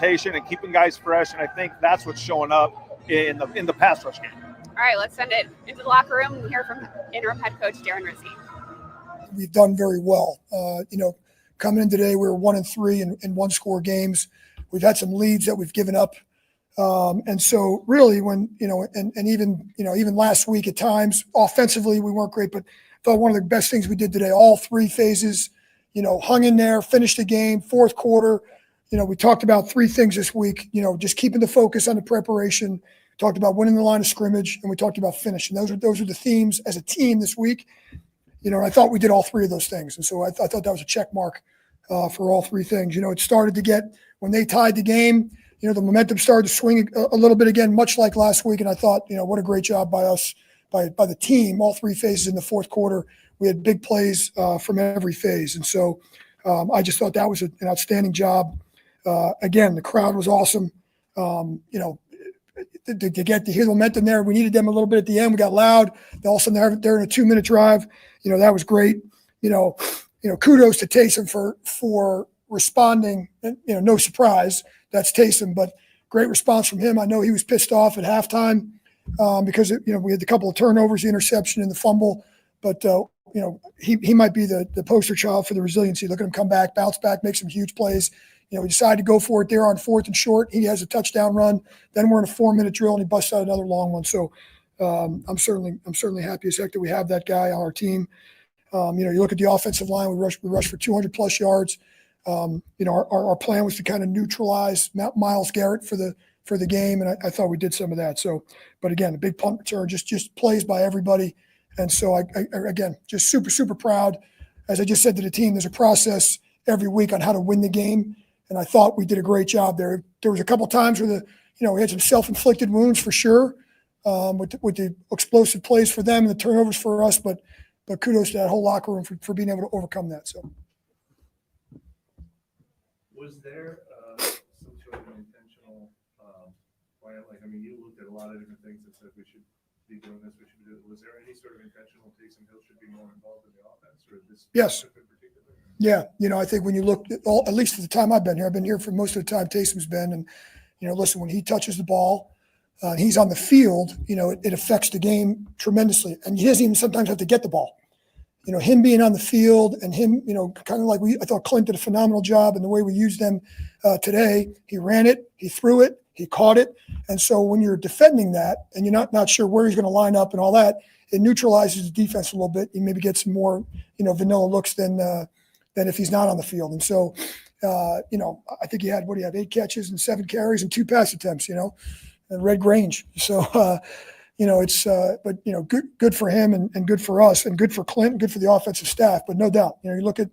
and keeping guys fresh, and I think that's what's showing up in the pass rush game. All right, let's send it into the locker room and hear from interim head coach Darren Rizzy. We've done very well. Coming in today, we were 1-3 in one-score games. We've had some leads that we've given up, and so really, when and even last week at times offensively we weren't great, but I thought one of the best things we did today, all three phases, hung in there, finished the game, fourth quarter. We talked about three things this week. Just keeping the focus on the preparation. Talked about winning the line of scrimmage, and we talked about finishing. Those are the themes as a team this week. I thought we did all three of those things, and so I thought that was a check mark for all three things. It started to get, when they tied the game, the momentum started to swing a little bit again, much like last week. And I thought, what a great job by us, by the team. All three phases in the fourth quarter, we had big plays from every phase, and so I just thought that was an outstanding job. Again, the crowd was awesome. To hear the momentum there, we needed them a little bit at the end. We got loud. All of a sudden, they're in a 2-minute drive. That was great. Kudos to Taysom for responding. No surprise, that's Taysom, but great response from him. I know he was pissed off at halftime because we had a couple of turnovers, the interception and the fumble, but he might be the poster child for the resiliency. Look at him come back, bounce back, make some huge plays. He decided to go for it there on 4th and short. He has a touchdown run. Then we're in a 4-minute drill, and he busts out another long one. So I'm certainly happy as heck that we have that guy on our team. You look at the offensive line. We rushed for 200+ yards. Our plan was to kind of neutralize Myles Garrett for the game, and I thought we did some of that. So, but again, a big punt return, just plays by everybody, and so I again just super proud. As I just said to the team, there's a process every week on how to win the game. And I thought we did a great job there. There was a couple of times where we had some self-inflicted wounds for sure, with the explosive plays for them and the turnovers for us. But kudos to that whole locker room for being able to overcome that. So, was there some sort of an intentional plan? You looked at a lot of different things that said we should be doing this, we should do it. Was there any sort of intentional Taysom Hill should be more involved in the offense, or this? Yes. Yeah, I think when you look at least at the time I've been here for most of the time Taysom's been, and listen, when he touches the ball, he's on the field, it affects the game tremendously, and he doesn't even sometimes have to get the ball. Him being on the field and him, kind of like I thought Clint did a phenomenal job in the way we used them today. He ran it, he threw it, he caught it, and so when you're defending that and you're not sure where he's going to line up and all that, it neutralizes the defense a little bit. You maybe get some more, vanilla looks than if he's not on the field. And so, I think he had 8 catches and 7 carries and 2 pass attempts, and Red Grange. So, good for him and good for us and good for Clint and good for the offensive staff. But no doubt, you want to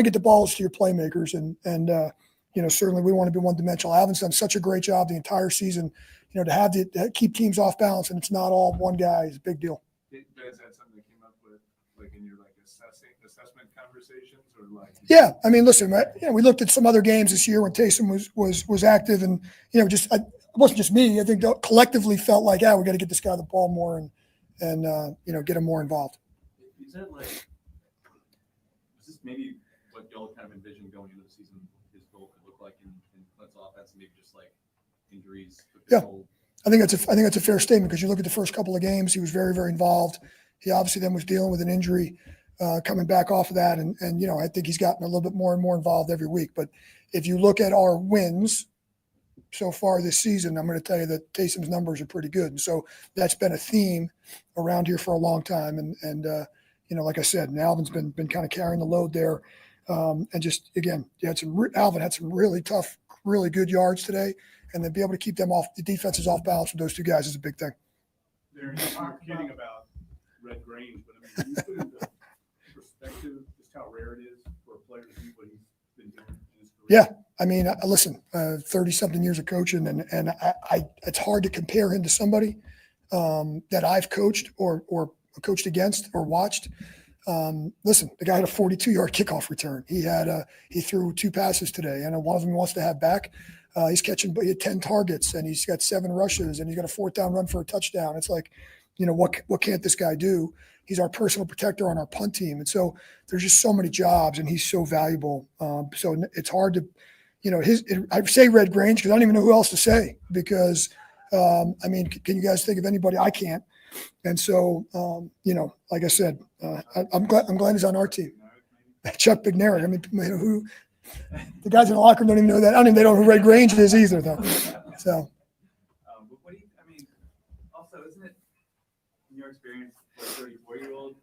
get the balls to your playmakers and certainly we want to be one-dimensional. Alvin's done such a great job the entire season, to keep teams off balance, and it's not all one guy is a big deal. You guys had something that came up with, in your assessment conversations, or Yeah, listen, we looked at some other games this year when Taysom was active, and it wasn't just me. I think collectively felt like, we got to get this guy the ball more and get him more involved. Is that is this maybe what y'all kind of envisioned going into the season? His goal could look like in Clint's offense, maybe just injuries. Yeah. I think that's a fair statement, because you look at the first couple of games, he was very, very involved. He obviously then was dealing with an injury, coming back off of that, and I think he's gotten a little bit more and more involved every week. But if you look at our wins so far this season, I'm going to tell you that Taysom's numbers are pretty good, and so that's been a theme around here for a long time. And like I said, and Alvin's been kind of carrying the load there, and just again, Alvin had some really tough, really good yards today. And then be able to keep them off, the defense is off balance with those two guys is a big thing. You're kidding about Red Grange, but can you put into perspective just how rare it is for a player to do what he's been doing in his career? Yeah, listen, 30-something years of coaching, and I it's hard to compare him to somebody that I've coached or coached against or watched. Listen, the guy had a 42-yard kickoff return. He threw 2 passes today, and one of them he wants to have back. He's catching, he had 10 targets, and he's got 7 rushes, and he's got a 4th down run for a touchdown. It's like, what can't this guy do? He's our personal protector on our punt team. And so there's just so many jobs, and he's so valuable. So it's hard to, I say Red Grange because I don't even know who else to say because, I mean, can you guys think of anybody? I can't. And so, like I said, I'm glad he's on our team. Chuck Bigneri. I mean, who the guys in the locker room don't even know that. They don't know who Red Grange is either, though. So. But what do you, I mean, also, isn't it, in your experience, for a 34-year-old,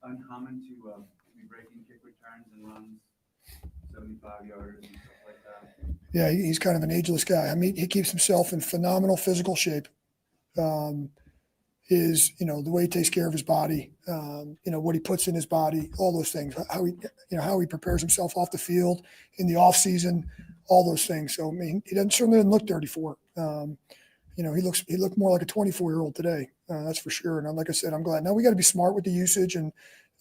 uncommon to be breaking kick returns and runs 75 yards and stuff like that? Yeah, he's kind of an ageless guy. I mean, he keeps himself in phenomenal physical shape. The way he takes care of his body, what he puts in his body, all those things, how he prepares himself off the field in the off season, all those things. So, I mean, he certainly doesn't look 34. He looked more like a 24-year-old today. That's for sure. And like I said, I'm glad. Now we got to be smart with the usage and,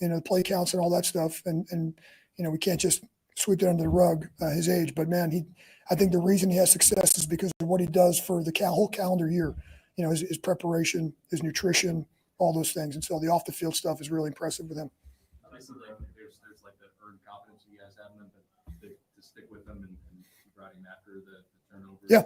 the play counts and all that stuff. And we can't just sweep it under the rug, his age. But, man, I think the reason he has success is because of what he does for the whole calendar year. His preparation, his nutrition, all those things. And so the off the field stuff is really impressive with him. Obviously, there's like the earned confidence you guys have in them, but to stick with them and keep riding after the turnovers. Yeah.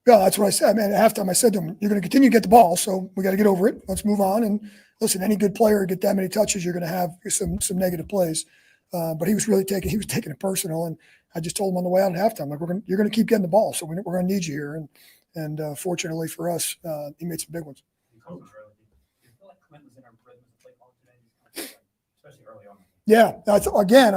Yeah, that's what I said. Man, at halftime, I said to him, you're going to continue to get the ball, so we got to get over it. Let's move on. And listen, any good player get that many touches, you're going to have some negative plays. But he was taking it personal. And I just told him on the way out at halftime, like, you're going to keep getting the ball, so we're going to need you here. And fortunately for us, he made some big ones. Do you feel like Clint was in our rhythm as a play caller today, especially early on? Yeah, I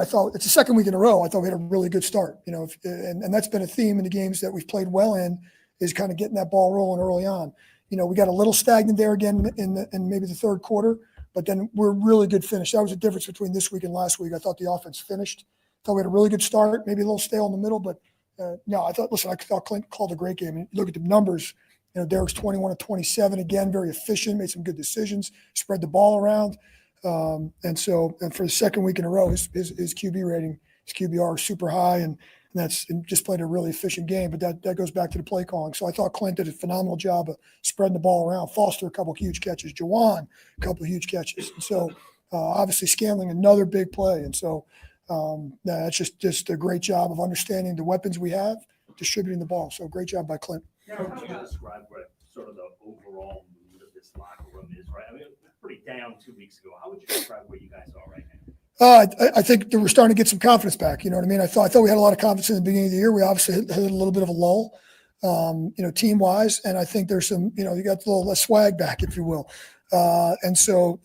thought it's the second week in a row. I thought we had a really good start. And that's been a theme in the games that we've played well in, is kind of getting that ball rolling early on. We got a little stagnant there again in maybe the third quarter, but then we're really good finish. That was the difference between this week and last week. I thought the offense finished. I thought we had a really good start, maybe a little stale in the middle, but no, I thought Clint called a great game. And look at the numbers. Derek's 21 of 27, again, very efficient, made some good decisions, spread the ball around. And for the second week in a row, his QB rating, his QBR is super high, and just played a really efficient game. But that goes back to the play calling. So I thought Clint did a phenomenal job of spreading the ball around. Foster, a couple of huge catches. Jawan, a couple of huge catches. And so obviously Scanling, another big play. And so that's just a great job of understanding the weapons we have, distributing the ball. So great job by Clint. How would you describe what sort of the overall mood of this locker room is, right? I mean, it was pretty down 2 weeks ago. How would you describe where you guys are right now? I think that we're starting to get some confidence back. You know what I mean? I thought we had a lot of confidence in the beginning of the year. We obviously had a little bit of a lull, team wise. And I think there's some, you got a little less swag back, if you will. And so,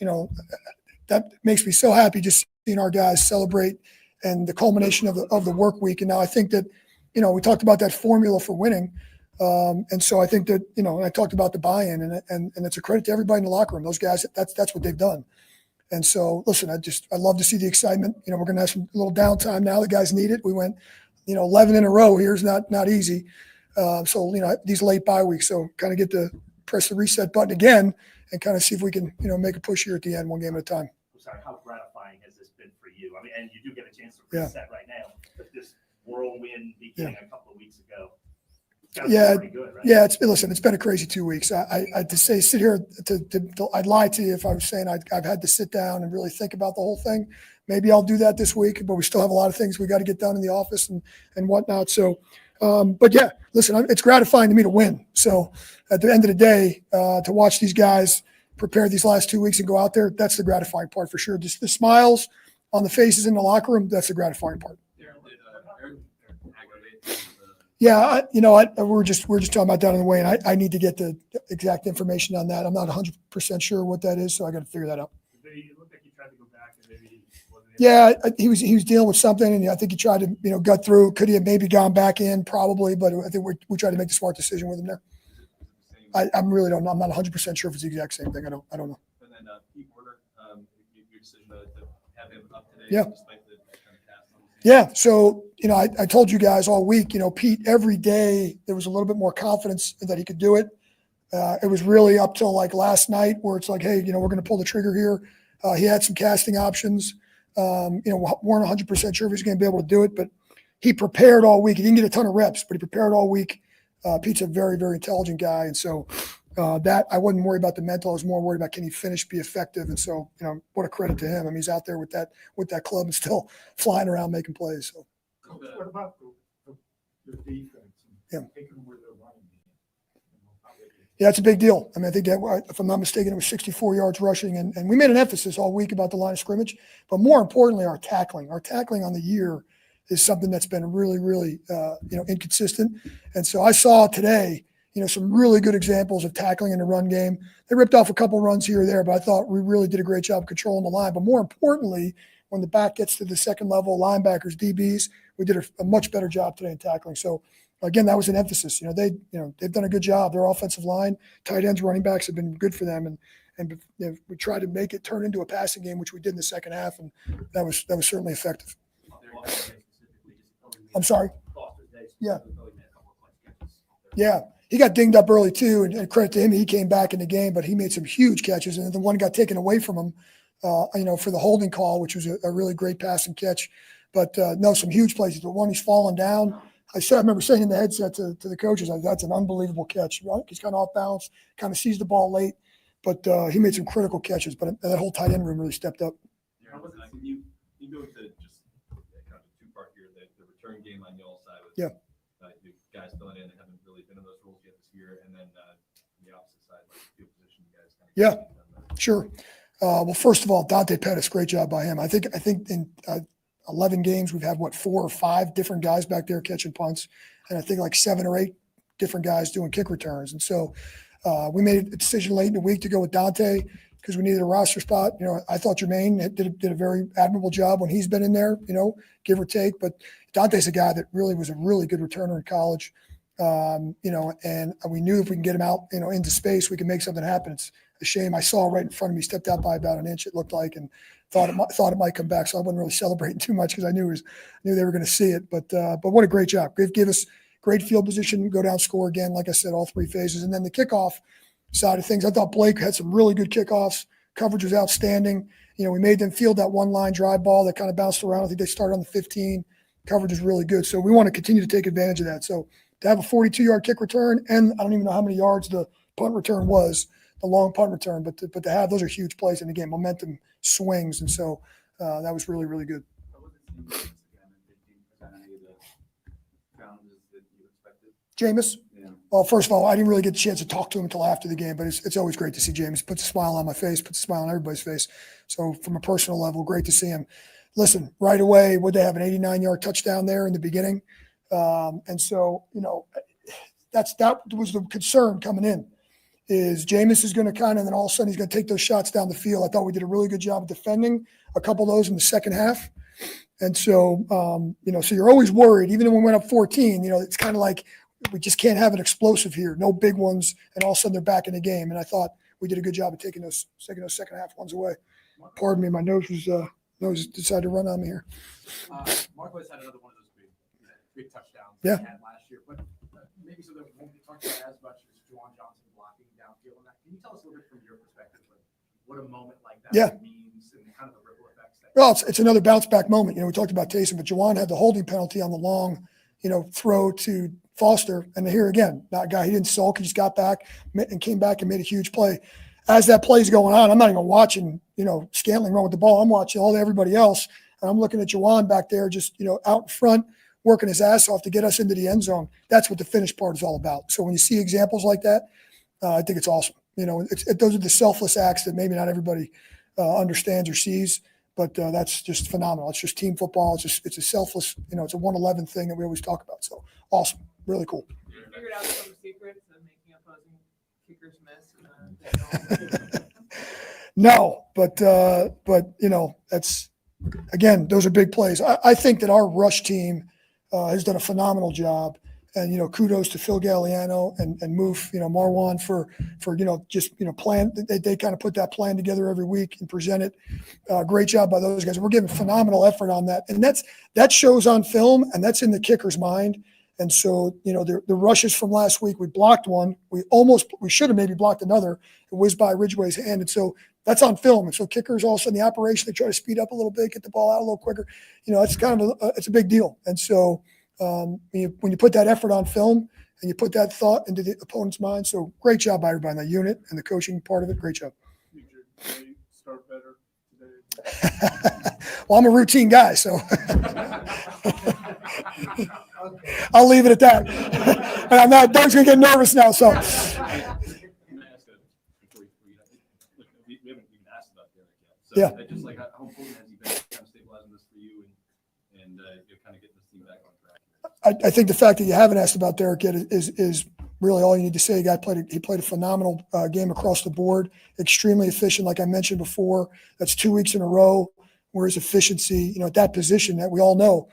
that makes me so happy just seeing our guys celebrate and the culmination of the work week. And now I think that, we talked about that formula for winning. And so I think that, and I talked about the buy-in and it's a credit to everybody in the locker room. Those guys, that's what they've done. And so, listen, I love to see the excitement. We're going to have a little downtime now. The guys need it. We went, 11 in a row here is not easy. So, these late bye weeks. So kind of get to press the reset button again and kind of see if we can, make a push here at the end, one game at a time. I'm sorry, how gratifying has this been for you? I mean, and you do get a chance to reset right now, but this whirlwind beginning a couple of weeks ago. Yeah, pretty good, right? Yeah. It's been a crazy 2 weeks. Sit here I'd lie to you if I was saying I've had to sit down and really think about the whole thing. Maybe I'll do that this week, but we still have a lot of things we got to get done in the office and whatnot. So, but yeah, listen, it's gratifying to me to win. So at the end of the day, to watch these guys prepare these last 2 weeks and go out there, that's the gratifying part for sure. Just the smiles on the faces in the locker room, that's the gratifying part. Yeah, we're just talking about that on the way, and I need to get the exact information on that. I'm not 100% sure what that is, so I got to figure that out. It looked like he tried to go back and maybe he wasn't able. Yeah, he was dealing with something, and I think he tried to gut through. Could he have maybe gone back in? Probably, but I think we tried to make the smart decision with him there. I really don't know. I'm not 100% sure if it's the exact same thing. I don't know. And then Pete Warner, your decision to have him up today, Yeah. despite the kind of cast on the Yeah. So, I told you guys all week, Pete, every day there was a little bit more confidence that he could do it. It was really up till like last night where it's like, hey, we're going to pull the trigger here. He had some casting options. Weren't 100% sure if he was going to be able to do it, but he prepared all week. He didn't get a ton of reps, but he prepared all week. Pete's a very, very intelligent guy. And so that I wasn't worried about the mental. I was more worried about can he finish, be effective. And so, what a credit to him. I mean, he's out there with that club and still flying around making plays. So. What about the the defense Yeah. and taking them where they're running. Yeah, it's a big deal. I mean, I think that, if I'm not mistaken, it was 64 yards rushing, and we made an emphasis all week about the line of scrimmage, but more importantly, our tackling. Our tackling on the year is something that's been really, really, inconsistent. And so I saw today, some really good examples of tackling in the run game. They ripped off a couple runs here or there, but I thought we really did a great job controlling the line. But more importantly, when the back gets to the second level, linebackers, DBs, we did a much better job today in tackling. So again, that was an emphasis. They've done a good job. Their offensive line, tight ends, running backs have been good for them, and we tried to make it turn into a passing game, which we did in the second half, and that was certainly effective. I'm sorry. Yeah. Yeah, he got dinged up early too, and credit to him, he came back in the game, but he made some huge catches, and the one got taken away from him, for the holding call, which was a really great pass and catch. But no, some huge plays. The one he's fallen down. I remember saying in the headset to the coaches, that's an unbelievable catch. Right? He's kind of off balance, kind of sees the ball late, but he made some critical catches. But that whole tight end room really stepped up. How was it? You go to just kind of a two-part here, the return game on y'all side with the guys filling in that haven't really been in those roles yet this year, and then the opposite side, like field position, you guys kind of Sure. Well, first of all, Dante Pettis, great job by him. I think in 11 games, we've had 4 or 5 different guys back there catching punts, and I think like 7 or 8 different guys doing kick returns. And so we made a decision late in the week to go with Dante because we needed a roster spot. I thought Jermaine did a very admirable job when he's been in there, give or take. But Dante's a guy that really was a really good returner in college, and we knew if we can get him out, into space, we can make something happen. It's a shame. I saw right in front of me, stepped out by about an inch, it looked like, and thought it might come back. So I wasn't really celebrating too much because I knew they were going to see it. But what a great job. Give us great field position, go down, score again. Like I said, all 3 phases. And then the kickoff side of things, I thought Blake had some really good kickoffs. Coverage was outstanding. We made them field that one line drive ball that kind of bounced around. I think they started on the 15. Coverage is really good. So we want to continue to take advantage of that. So to have a 42-yard kick return, and I don't even know how many yards the punt return was, the long punt return, but to have those are huge plays in the game. Momentum swings, and so that was really, really good. Jameis? Yeah. Well, first of all, I didn't really get the chance to talk to him until after the game, but it's always great to see Jameis. Puts a smile on my face, puts a smile on everybody's face. So from a personal level, great to see him. Listen, right away, would they have an 89-yard touchdown there in the beginning? And so, that was the concern coming in. Is Jameis is going to and then all of a sudden he's going to take those shots down the field. I thought we did a really good job of defending a couple of those in the second half. And so, so you're always worried, even when we went up 14, it's kind of like we just can't have an explosive here, no big ones, and all of a sudden they're back in the game. And I thought we did a good job of taking those second half ones away. Pardon me, my nose decided to run on me here. Marquez had another one of those big touchdowns Yeah. he had last year, but maybe so that won't be talked about as much as Juwan Johnson blocking downfield on that. Can you tell us a little bit from your perspective, what a moment like that means and kind of the ripple effects? Well, it's another bounce back moment. We talked about Taysom, but Juwan had the holding penalty on the long, throw to Foster. And here again, that guy, he didn't sulk. He just got back and came back and made a huge play. As that play's going on, I'm not even watching, Scantling run with the ball. I'm watching everybody else. And I'm looking at Juwan back there, just, out in front, working his ass off to get us into the end zone. That's what the finish part is all about. So when you see examples like that, I think it's awesome. Those are the selfless acts that maybe not everybody understands or sees, but that's just phenomenal. It's just team football. It's a selfless, it's a 1-11 thing that we always talk about. So awesome. Really cool. You figured out some of the secrets of making opposing kickers miss. No, but that's, again, those are big plays. I think that our rush team has done a phenomenal job. And, kudos to Phil Galliano and move, Marwan for plan. They kind of put that plan together every week and present it. Great job by those guys. We're giving phenomenal effort on that. And that shows on film, and that's in the kicker's mind. And so, the rushes from last week, we blocked one. We should have maybe blocked another. It whizzed by Ridgway's hand. And so that's on film. And so kickers, all of a sudden the operation, they try to speed up a little bit, get the ball out a little quicker. It's kind of it's a big deal. And so, when you put that effort on film and you put that thought into the opponent's mind, so great job by everybody in that unit and the coaching part of it. Great job. Start better today. Well, I'm a routine guy, so. I'll leave it at that. And I'm not. Doug's gonna get nervous now. So. Can I ask before we haven't even asked about Derek yet. So Yeah. just like how important has he been kind of stabilizing this for you and you're kind of getting this team back on track? I think the fact that you haven't asked about Derek yet is really all you need to say. He played a phenomenal game across the board, extremely efficient. Like I mentioned before, that's 2 weeks in a row where his efficiency, at that position that we all know,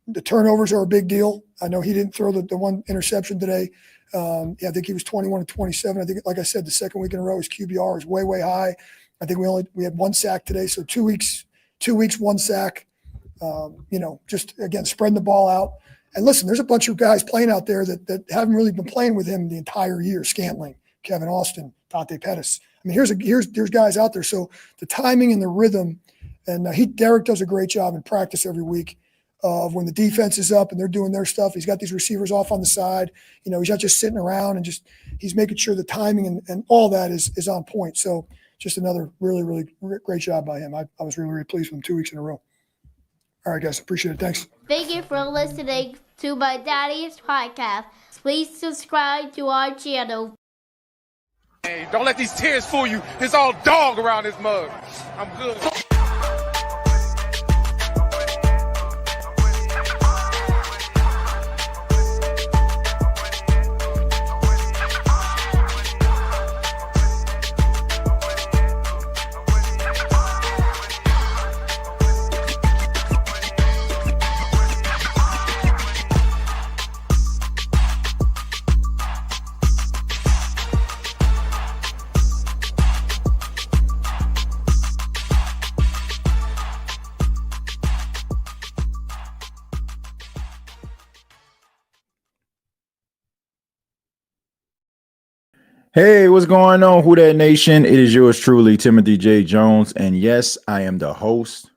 the turnovers are a big deal. I know he didn't throw the one interception today. I think he was 21 and 27. I think, like I said, the second week in a row, his QBR is way, way high. I think we had 1 sack today. So 2 weeks, 1 sack, just again, spreading the ball out. And listen, there's a bunch of guys playing out there that haven't really been playing with him the entire year. Scantling, Kevin Austin, Dante Pettis. I mean, there's guys out there. So the timing and the rhythm, and Derek does a great job in practice every week of when the defense is up and they're doing their stuff. He's got these receivers off on the side. He's not just sitting around and he's making sure the timing and all that is on point. So just another really, really great job by him. I was really, really pleased with him 2 weeks in a row. All right, guys. Appreciate it. Thanks. Thank you for listening to my daddy's podcast. Please subscribe to our channel. Hey, don't let these tears fool you. It's all dog around this mug. I'm good. Hey, what's going on, Who Dat Nation? It is yours truly, Timothy J. Jones, and yes, I am the host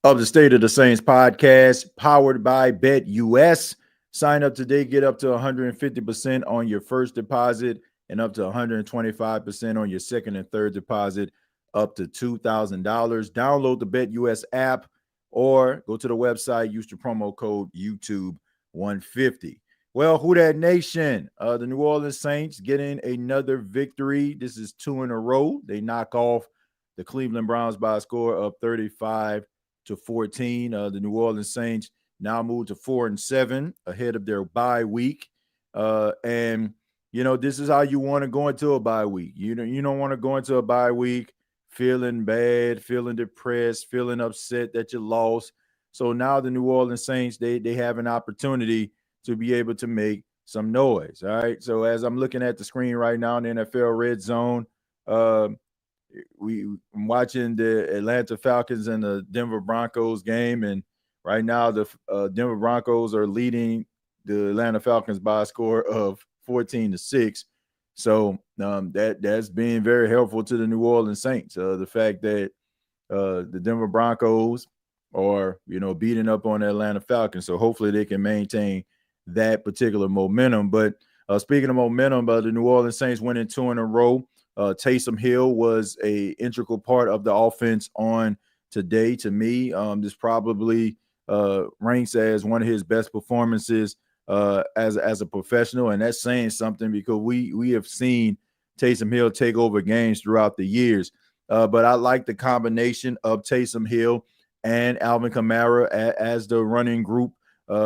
of the State of the Saints podcast, powered by BETUS. Sign up today, get up to 150% on your first deposit and up to 125% on your second and third deposit, up to $2,000. Download the BETUS app or go to the website, use the promo code YouTube150. Well, Who Dat Nation, the New Orleans Saints getting another victory. This is 2 in a row. They knock off the Cleveland Browns by a score of 35-14. The New Orleans Saints now move to 4-7 ahead of their bye week. And this is how you want to go into a bye week. You don't want to go into a bye week feeling bad, feeling depressed, feeling upset that you lost. So now the New Orleans Saints, they have an opportunity to be able to make some noise. All right. So as I'm looking at the screen right now in the NFL Red Zone, I'm watching the Atlanta Falcons and the Denver Broncos game. And right now the Denver Broncos are leading the Atlanta Falcons by a score of 14-6. So that's being very helpful to the New Orleans Saints. The fact that the Denver Broncos are, beating up on the Atlanta Falcons. So hopefully they can maintain that particular momentum. But speaking of momentum, the New Orleans Saints winning 2 in a row. Taysom Hill was a integral part of the offense on today. To me, this probably ranks as one of his best performances as a professional, and that's saying something because we have seen Taysom Hill take over games throughout the years. But I like the combination of Taysom Hill and Alvin Kamara as the running group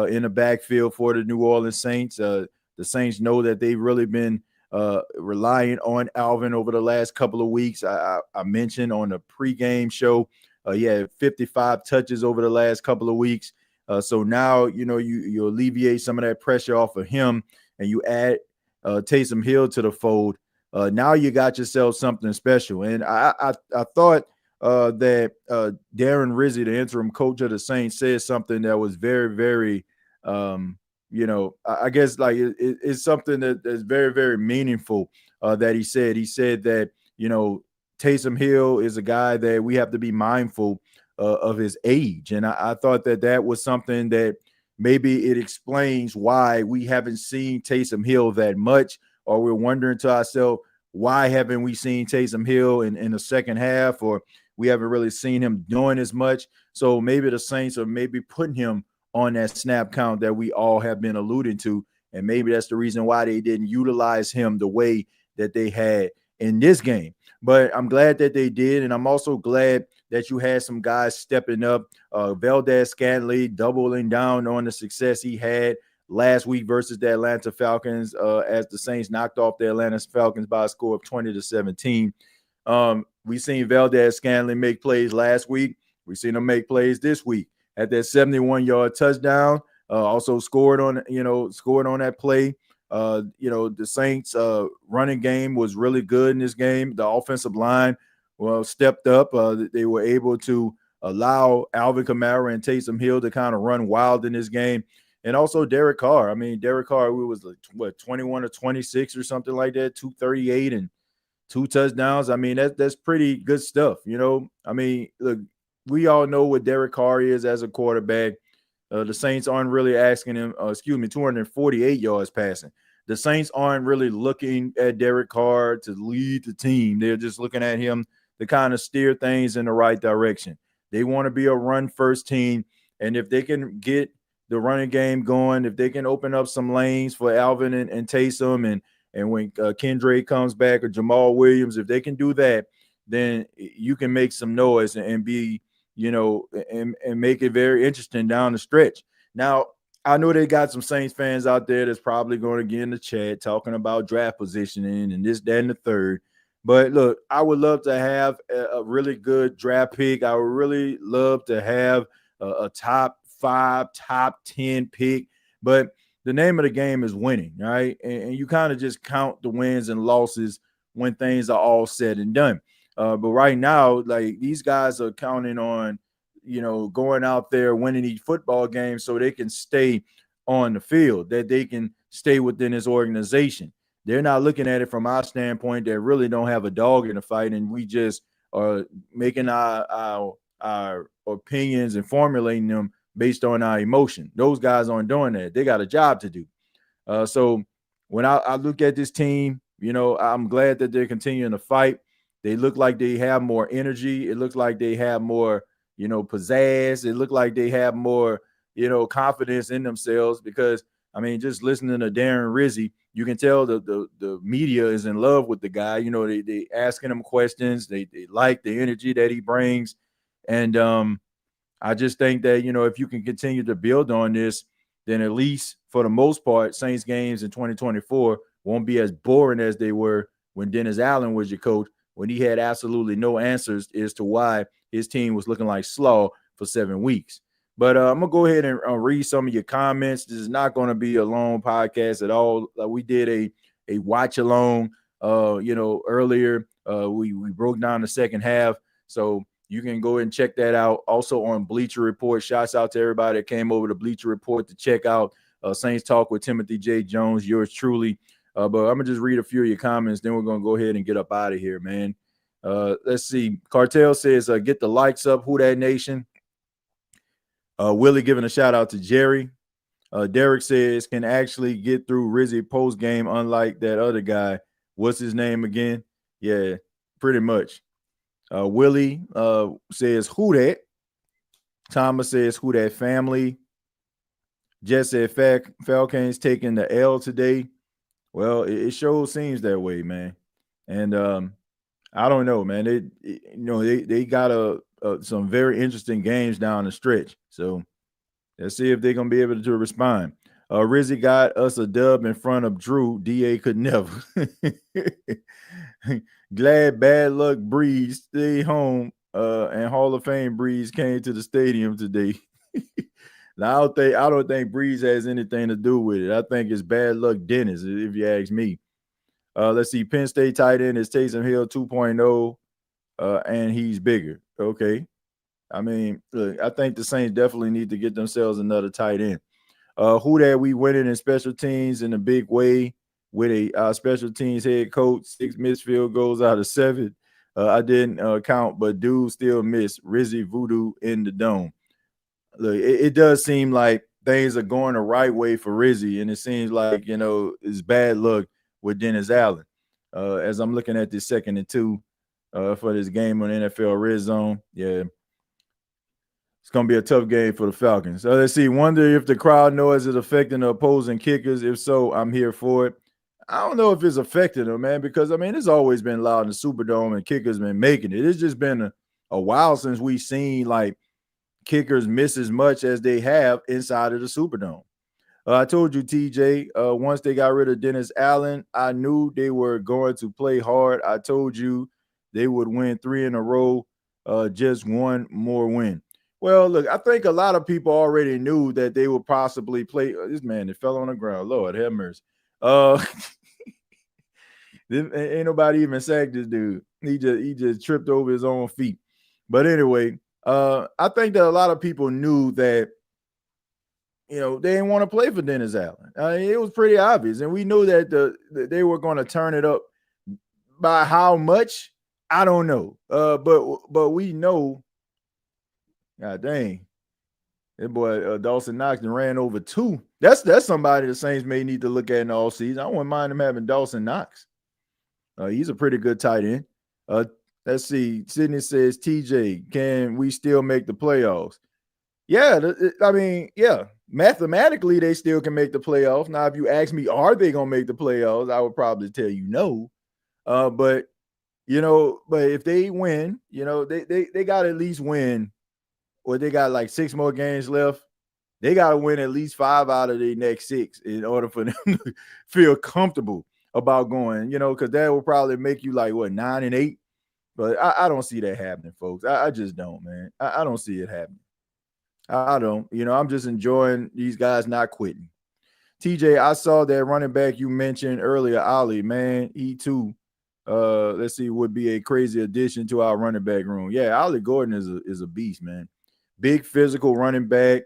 in the backfield for the New Orleans Saints. The Saints know that they've really been relying on Alvin over the last couple of weeks. I mentioned on the pregame show, he had 55 touches over the last couple of weeks. So now, you alleviate some of that pressure off of him and you add Taysom Hill to the fold. Now you got yourself something special. And I thought that Darren Rizzy, the interim coach of the Saints, said something that was very, very, I guess like it's something that's very, very meaningful that he said. He said that, Taysom Hill is a guy that we have to be mindful of his age. And I thought that was something that maybe it explains why we haven't seen Taysom Hill that much, or we're wondering to ourselves, why haven't we seen Taysom Hill in the second half, or we haven't really seen him doing as much. So maybe the Saints are maybe putting him on that snap count that we all have been alluding to. And maybe that's the reason why they didn't utilize him the way that they had in this game. But I'm glad that they did. And I'm also glad that you had some guys stepping up. Valdez-Scantling doubling down on the success he had last week versus the Atlanta Falcons as the Saints knocked off the Atlanta Falcons by a score of 20-17. We seen Valdez-Scantling make plays last week. We seen him make plays this week at that 71-yard touchdown. Also scored on that play. The Saints running game was really good in this game. The offensive line stepped up. They were able to allow Alvin Kamara and Taysom Hill to kind of run wild in this game. And also Derek Carr. I mean, Derek Carr, we was like 21 or 26 or something like that, 238 and 2 touchdowns. I mean, that's pretty good stuff. I mean, look, we all know what Derek Carr is as a quarterback. The Saints aren't really asking him, 248 yards passing. The Saints aren't really looking at Derek Carr to lead the team. They're just looking at him to kind of steer things in the right direction. They want to be a run-first team, and if they can get the running game going, if they can open up some lanes for Alvin and Taysom, and when Kendra comes back or Jamal Williams, if they can do that, then you can make some noise and be – and make it very interesting down the stretch. Now, I know they got some Saints fans out there that's probably going to get in the chat talking about draft positioning and this, that, and the third. But look, I would love to have a really good draft pick. I would really love to have a top 5, top 10 pick. But the name of the game is winning, right? And you kind of just count the wins and losses when things are all said and done. But right now, like, these guys are counting on, going out there, winning these football games so they can stay on the field, that they can stay within this organization. They're not looking at it from our standpoint that really don't have a dog in the fight, and we just are making our opinions and formulating them based on our emotion. Those guys aren't doing that. They got a job to do. So when I look at this team, I'm glad that they're continuing to fight. They look like they have more energy. It looks like they have more, pizzazz. It looked like they have more, confidence in themselves because, I mean, just listening to Darren Rizzy, you can tell the media is in love with the guy. They asking him questions. They like the energy that he brings. And I just think that, if you can continue to build on this, then at least for the most part, Saints games in 2024 won't be as boring as they were when Dennis Allen was your coach, when he had absolutely no answers as to why his team was looking like slaw for 7 weeks. But I'm going to go ahead and read some of your comments. This is not going to be a long podcast at all. We did a watch along, earlier. We broke down the second half. So you can go ahead and check that out. Also on Bleacher Report. Shouts out to everybody that came over to Bleacher Report to check out Saints Talk with Timothy J. Jones, yours truly. But I'm going to just read a few of your comments. Then we're going to go ahead and get up out of here, man. Let's see. Cartel says, get the likes up. Who that nation? Willie giving a shout out to Jerry. Derek says, can actually get through Rizzy post game, unlike that other guy. What's his name again? Yeah, pretty much. Willie says, who that? Thomas says, who that family? Jess said, Falcons taking the L today. Well, it sure seems that way, man. And I don't know, man. They got some very interesting games down the stretch. So let's see if they're gonna be able to respond. Rizzy got us a dub in front of Drew. DA could never. Glad bad luck Breeze stay home. And Hall of Fame Breeze came to the stadium today. Now I don't think Breeze has anything to do with it. I think it's bad luck Dennis, if you ask me. Let's see. Penn State tight end is Taysom Hill 2.0, and he's bigger. Okay. I mean, look, I think the Saints definitely need to get themselves another tight end. Who that we winning in special teams in a big way with a special teams head coach, 6 missed field goals out of 7. I didn't count, but dude still missed. Rizzy Voodoo in the dome. Look, it does seem like things are going the right way for Rizzy, and it seems like, it's bad luck with Dennis Allen. As I'm looking at this 2nd and 2 for this game on NFL Red Zone, yeah. It's going to be a tough game for the Falcons. So let's see. Wonder if the crowd noise is affecting the opposing kickers. If so, I'm here for it. I don't know if it's affecting them, man, because, I mean, it's always been loud in the Superdome and kickers been making it. It's just been a while since we've seen, like, kickers miss as much as they have inside of the Superdome. I told you, TJ, once they got rid of Dennis Allen, I knew they were going to play hard. I told you they would win 3 in a row, just one more win. Well, look, I think a lot of people already knew that they would possibly play. This man, it fell on the ground. Lord have mercy. Ain't nobody even sacked this dude. He just tripped over his own feet. But anyway, I think that a lot of people knew that, you know, they didn't want to play for Dennis Allen. It was pretty obvious, and we knew that they were going to turn it up. By how much, I don't know. But we know. God dang, that boy Dawson Knox ran over 2. That's somebody the Saints may need to look at in the offseason. I wouldn't mind him having Dawson Knox. He's a pretty good tight end. Let's see. Sydney says, TJ, can we still make the playoffs? Yeah, I mean, yeah. Mathematically, they still can make the playoffs. Now, if you ask me, are they going to make the playoffs? I would probably tell you no. But, you know, but if they win, you know, they got to at least win, or they got like 6 more games left. They got to win at least 5 out of their next 6 in order for them to feel comfortable about going, you know, because that will probably make you like, what, 9 and 8? But I don't see that happening, folks. I just don't, man. I don't see it happening. I don't. You know, I'm just enjoying these guys not quitting. TJ, I saw that running back you mentioned earlier, Ollie, man, he too, let's see, would be a crazy addition to our running back room. Yeah, Ollie Gordon is a beast, man. Big physical running back,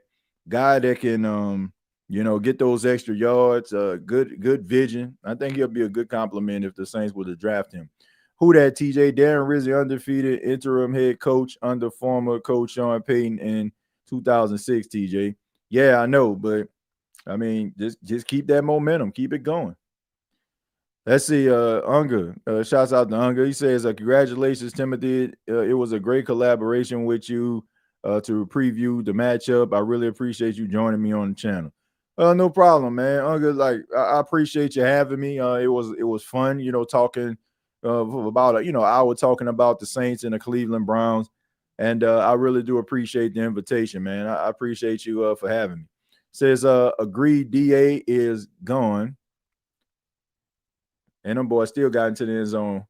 guy that can, you know, get those extra yards, good vision. I think he'll be a good compliment if the Saints were to draft him. Who that, TJ? Darren Rizzy, undefeated interim head coach under former coach Sean Payton in 2006, TJ. Yeah, I know, but I mean, just keep that momentum. Keep it going. Let's see, Unger. Shouts out to Unger. He says, congratulations, Timothy. It was a great collaboration with you to preview the matchup. I really appreciate you joining me on the channel. No problem, man. Unger, like, I appreciate you having me. It was fun, you know, talking about, you know, hour talking about the Saints and the Cleveland Browns. And I really do appreciate the invitation, man. I appreciate you for having me. Says, agreed, DA is gone. And them boys still got into the end zone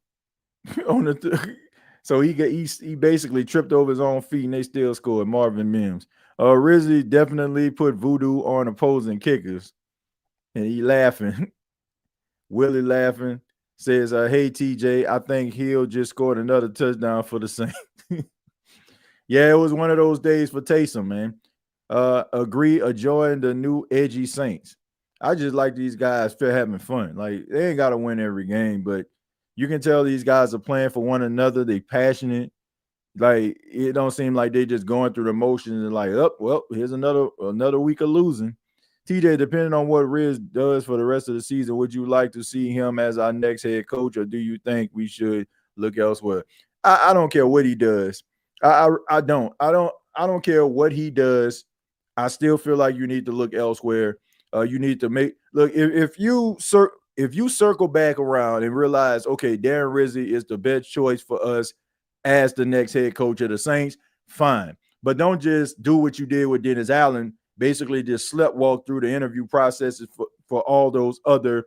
on the so he basically tripped over his own feet and they still scored. Marvin Mims. Rizzy definitely put voodoo on opposing kickers. And he laughing. Willie laughing. Says, hey, TJ, I think Hill just scored another touchdown for the Saints. Yeah, it was one of those days for Taysom, man. Agree, enjoying the new edgy Saints. I just like these guys still having fun. Like, they ain't got to win every game, but you can tell these guys are playing for one another. They passionate. Like, it don't seem like they just going through the motions and like, oh, well, here's another week of losing. TJ, depending on what Riz does for the rest of the season, would you like to see him as our next head coach, or do you think we should look elsewhere? I don't care what he does. I don't care what he does. I still feel like you need to look elsewhere. You need to if you circle back around and realize, okay, Darren Rizzy is the best choice for us as the next head coach of the Saints, fine. But don't just do what you did with Dennis Allen, basically just sleptwalk through the interview processes for all those other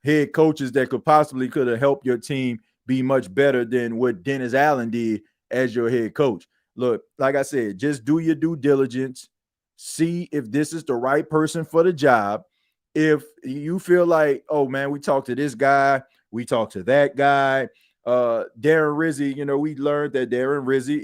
head coaches that could have helped your team be much better than what Dennis Allen did as your head coach. Look, like I said, just do your due diligence. See if this is the right person for the job. If you feel like, oh, man, we talked to this guy, we talked to that guy. Darren Rizzy, you know, we learned that Darren Rizzy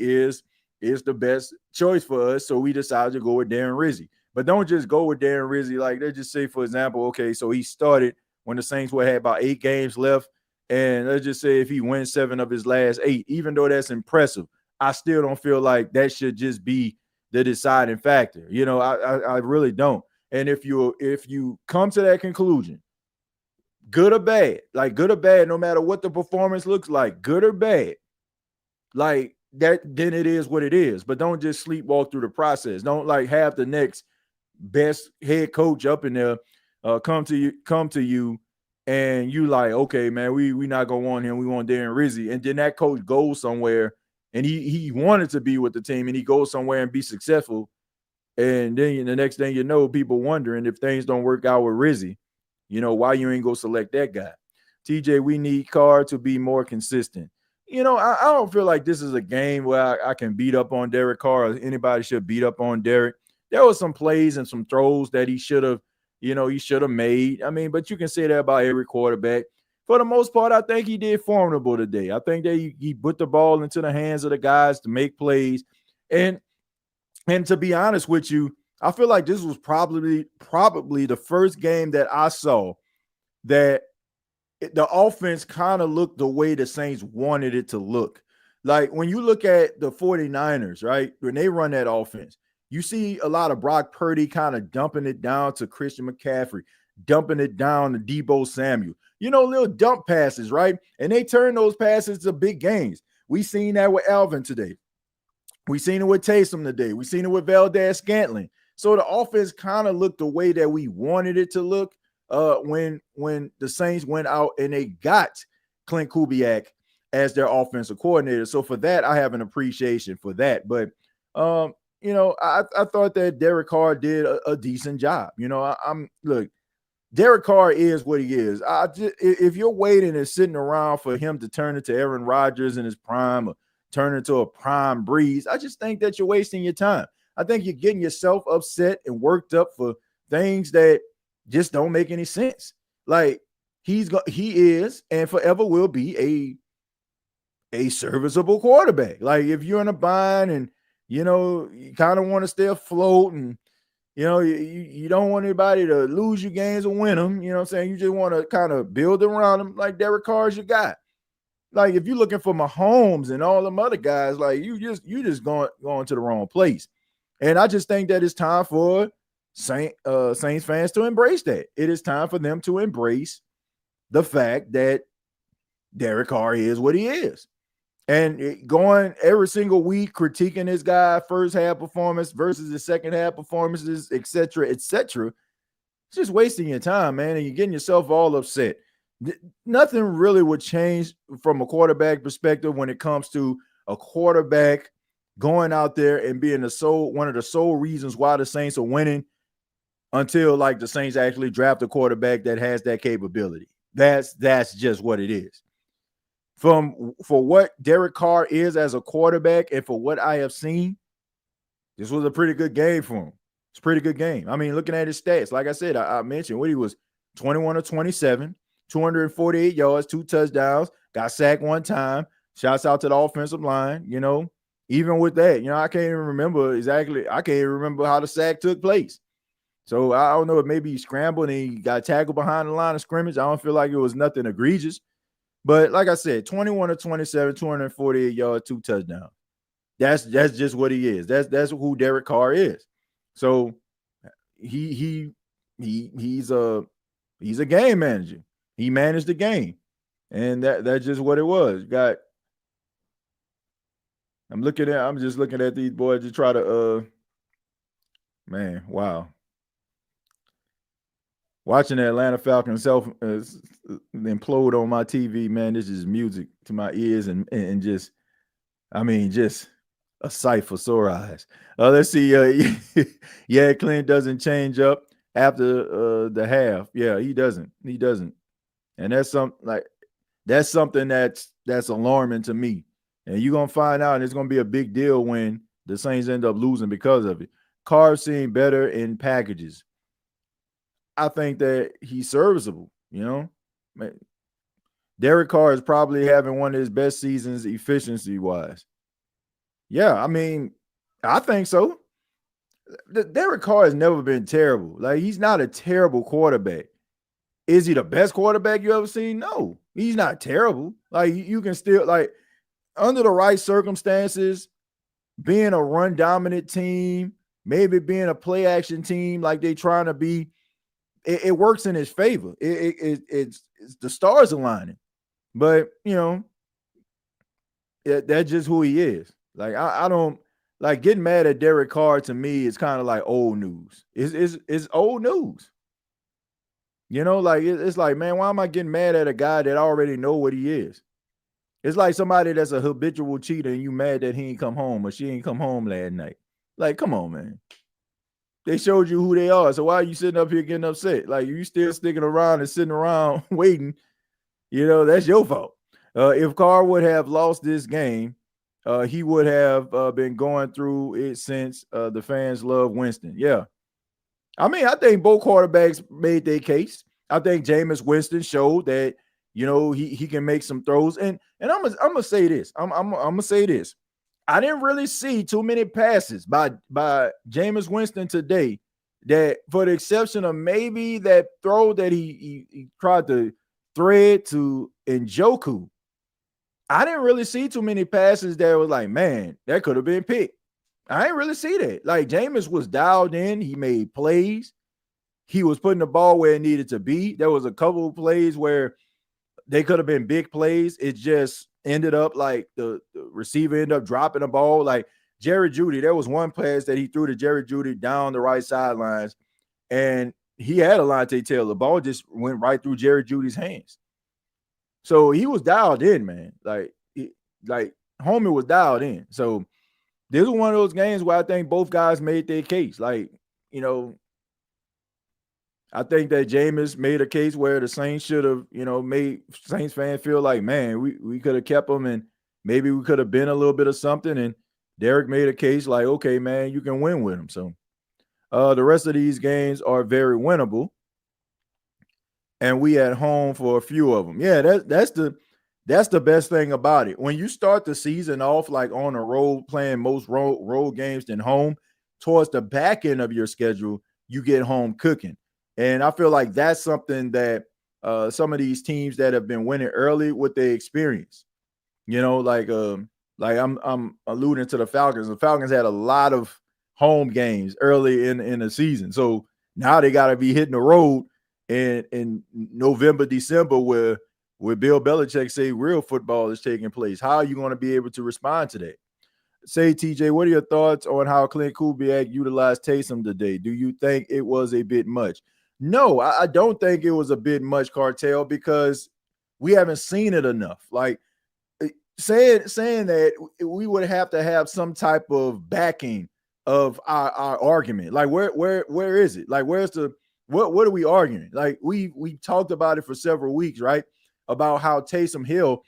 is the best choice for us, so we decided to go with Darren Rizzy. But don't just go with Darren Rizzy. Like, let's just say, for example, okay, so he started when the Saints had about 8 games left, and let's just say if he wins 7 of his last 8, even though that's impressive, I still don't feel like that should just be the deciding factor. You know, I really don't. And if you come to that conclusion, good or bad, no matter what the performance looks like, good or bad, like, then it is what it is. But don't just sleepwalk through the process. Don't like have the next best head coach up in there come to you, and you like, okay, man, we not gonna want him. We want Darren Rizzy, and then that coach goes somewhere, and he wanted to be with the team, and he goes somewhere and be successful, and then the next thing you know, people wondering if things don't work out with Rizzy, why you ain't go select that guy. TJ, we need Carr to be more consistent. I don't feel like this is a game where I can beat up on Derek Carr, or anybody should beat up on Derek. There were some plays and some throws that he should have made. I mean, but you can say that about every quarterback. For the most part, I think he did formidable today. I think that he put the ball into the hands of the guys to make plays. And to be honest with you, I feel like this was probably the first game that I saw that the offense kind of looked the way the Saints wanted it to look. Like when you look at the 49ers, right, when they run that offense, you see a lot of Brock Purdy kind of dumping it down to Christian McCaffrey, dumping it down to Deebo Samuel, little dump passes, right? And they turn those passes to big gains. We seen that with Alvin today. We seen it with Taysom today. We seen it with Valdez Scantling. So the offense kind of looked the way that we wanted it to look when the Saints went out and they got Clint Kubiak as their offensive coordinator. So for that, I have an appreciation for that. But I thought that Derek Carr did a decent job. Look, Derek Carr is what he is. If you're waiting and sitting around for him to turn into Aaron Rodgers in his prime or turn into a prime Breeze, I just think that you're wasting your time. I think you're getting yourself upset and worked up for things that just don't make any sense. Like he is and forever will be a serviceable quarterback. Like if you're in a bind and you kind of want to stay afloat and you don't want anybody to lose your games or win them, you know what I'm saying? You just want to kind of build around them like Derek Carr is your guy. Like if you're looking for Mahomes and all them other guys, like you just going to the wrong place. And I just think that it's time for Saints fans to embrace that. It is time for them to embrace the fact that Derek Carr is what he is. And going every single week critiquing this guy first half performance versus the second half performances, et cetera, it's just wasting your time, man. And you're getting yourself all upset. Nothing really would change from a quarterback perspective when it comes to a quarterback going out there and being one of the sole reasons why the Saints are winning until like the Saints actually draft a quarterback that has that capability. That's just what it is. For what Derek Carr is as a quarterback and for what I have seen, this was a pretty good game for him. It's a pretty good game. I mean, looking at his stats, like I said, I mentioned what he was 21 of 27, 248 yards, 2 touchdowns, got sacked 1 time. Shouts out to the offensive line, Even with that, I can't even remember exactly. I can't even remember how the sack took place. So I don't know if maybe he scrambled and he got tackled behind the line of scrimmage. I don't feel like it was nothing egregious. But like I said, 21 of 27, 248 yards, 2 touchdowns. That's just what he is. That's who Derek Carr is. So he's a game manager. He managed the game. And that's just what it was. I'm just looking at these boys to try to man, wow. Watching the Atlanta Falcons implode on my TV, man, this is music to my ears and just a sight for sore eyes. Let's see. Yeah, Clint doesn't change up after the half. Yeah, he doesn't. And that's something that's alarming to me. And you're gonna find out, and it's gonna be a big deal when the Saints end up losing because of it. Carr seeing better in packages. I think that he's serviceable, Derek Carr is probably having one of his best seasons efficiency-wise. Yeah, I mean, I think so. Derek Carr has never been terrible. Like, he's not a terrible quarterback. Is he the best quarterback you ever seen? No, he's not terrible. Like, you can still, like, under the right circumstances, being a run-dominant team, maybe being a play-action team like they trying to be, it works in his favor. It's the stars aligning. But, that's just who he is. Like I don't like getting mad at Derek Carr. To me, it's kind of like old news. It's old news. You know, like it's like, man, why am I getting mad at a guy that I already know what he is? It's like somebody that's a habitual cheater and you mad that he ain't come home or she ain't come home last night. Like, come on, man. They showed you who they are. So why are you sitting up here getting upset? Like, you still sticking around and sitting around waiting. You know, that's your fault. If Carr would have lost this game, he would have been going through it since the fans love Winston. Yeah. I mean, I think both quarterbacks made their case. I think Jameis Winston showed that, you know, he can make some throws. And I'm gonna say this. I'm gonna say this. I didn't really see too many passes by Jameis Winston today that, for the exception of maybe that throw that he tried to thread to Njoku, I didn't really see too many passes that was like, man, that could have been picked. I didn't really see that. Like, Jameis was dialed in. He made plays. He was putting the ball where it needed to be. There was a couple of plays where they could have been big plays. It just ended up like the receiver ended up dropping the ball. Like Jerry Jeudy, there was one pass that he threw to Jerry Jeudy down the right sidelines, and he had Alontae Taylor. The ball just went right through Jerry Jeudy's hands. So he was dialed in, man. Like Homer was dialed in. So this was one of those games where I think both guys made their case. Like, you know, I think that Jameis made a case where the Saints should have, you know, made Saints fans feel like, man, we could have kept him and maybe we could have been a little bit of something. And Derek made a case like, okay, man, you can win with him. So the rest of these games are very winnable. And we at home for a few of them. Yeah, that's the best thing about it. When you start the season off like on a road, playing most road games than home, towards the back end of your schedule, you get home cooking. And I feel like that's something that some of these teams that have been winning early with their experience, you know, like I'm alluding to the Falcons. The Falcons had a lot of home games early in the season. So now they got to be hitting the road in November, December, where Bill Belichick say real football is taking place. How are you going to be able to respond to that? Say, TJ, what are your thoughts on how Clint Kubiak utilized Taysom today? Do you think it was a bit much? No, I don't think it was a bit much, Cartel, because we haven't seen it enough. Like saying that we would have to have some type of backing of our argument. Like where is it? Like where's the what are we arguing? Like we talked about it for several weeks, right? About how Taysom Hill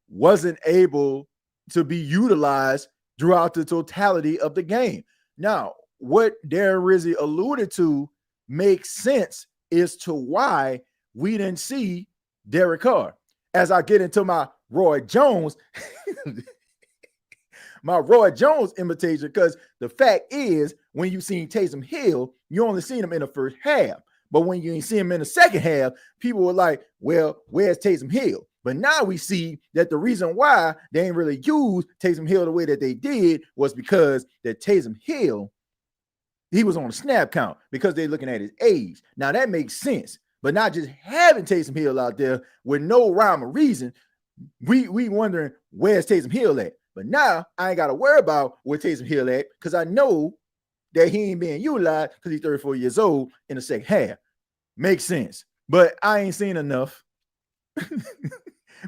wasn't able to be utilized throughout the totality of the game. Now, what Darren Rizzy alluded to makes sense as to why we didn't see Derek Carr. As I get into my Roy Jones, imitation, because the fact is, when you seen Taysom Hill, you only seen him in the first half. But when you see him in the second half, people were like, well, where's Taysom Hill? But now we see that the reason why they ain't really used Taysom Hill the way that they did was because that Taysom Hill, he was on a snap count because they're looking at his age. Now that makes sense, but not just having Taysom Hill out there with no rhyme or reason. We wondering where's Taysom Hill at? But now I ain't got to worry about where Taysom Hill at because I know that he ain't being utilized because he's 34 years old in the second half. Makes sense. But I ain't seen enough.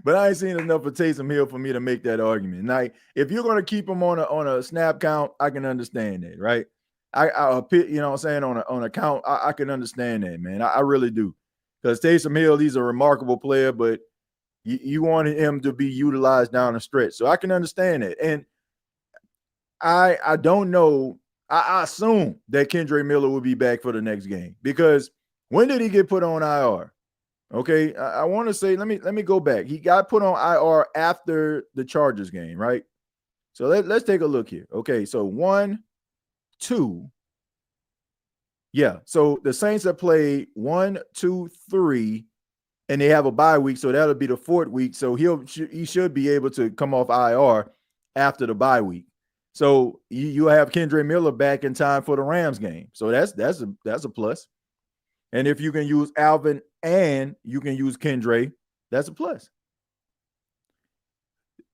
But I ain't seen enough of Taysom Hill for me to make that argument. Like, if you're going to keep him on a snap count, I can understand that, right? I you know what I'm saying, on a count, I can understand that, man. I really do. Because Taysom Hill, he's a remarkable player, but you wanted him to be utilized down the stretch. So I can understand that. And I don't know. I assume that Kendre Miller will be back for the next game. Because when did he get put on IR? Okay, I want to say, let me go back. He got put on IR after the Chargers game, right? So let's take a look here. Okay, so 1, 2. Yeah, so the Saints have played 1, 2, 3, and they have a bye week, so that'll be the 4th week. So he should be able to come off IR after the bye week. So you have Kendre Miller back in time for the Rams game. So that's a plus. And if you can use Alvin and you can use Kendre, that's a plus.